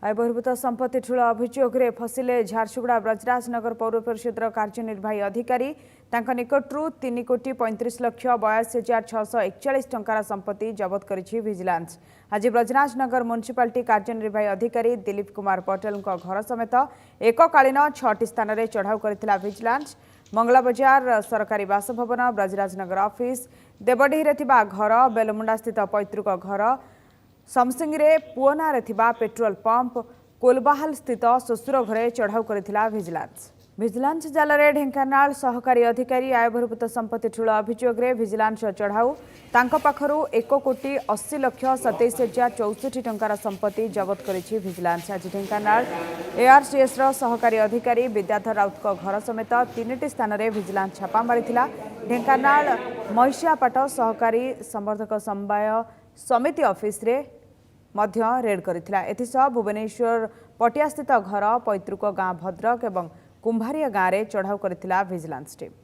आय बहिर्भूत संपत्ति ठूल अभियोग फसिले झारसुगुड़ा ब्रजराजनगर पौर परिषद कार्यनिर्वाही अधिकारी निकटू 3,35,82,641 टंकार संपत्ति जबत करिछि विजिलेंस। आज ब्रजराजनगर म्युनिसिपालिटी कार्यनिर्वाही अधिकारी दिलीप कुमार पटेल घर समेत एककालीन 6टी स्थान में चढ़ाऊ करथिला विजिलेंस। मंगला बजार सरकारी बासभवन, ब्रजराजनगर ऑफिस, देवडीह घर, बेलमुंडा स्थित पैतृक घर, समसिंगे पुअना पेट्रोल पंप, कोलबाहाल स्थित श्वशुर घरे चढ़ाऊ करथिला विजिलेंस। विजिलेंस जाल में ढेंकानाल सहकारी अधिकारी आय बहिर्भूत संपत्ति ठूल अभियोग विजिलेंस चढ़ाऊ पाखरू 1,80,27,64 टंकार संपत्ति जबत करिछि विजिलेंस। आज ढेंकानाल एआरसीएस सहकारी अधिकारी विद्याधर राउत घर समेत 3टी स्थान में विजिलेंस छापा मारिथिला। ढेंकानाल महिषियापाट सहकारी संवर्धक समवाय समिति ऑफिस रे मध्य रेड करथिला। एथिसह भुवनेश्वर पटिया स्थित घर, पैतृक गाँ भद्रक एवं कुंभारिया गाँव में चढ़ाऊ करथिला विजिलेंस टीम।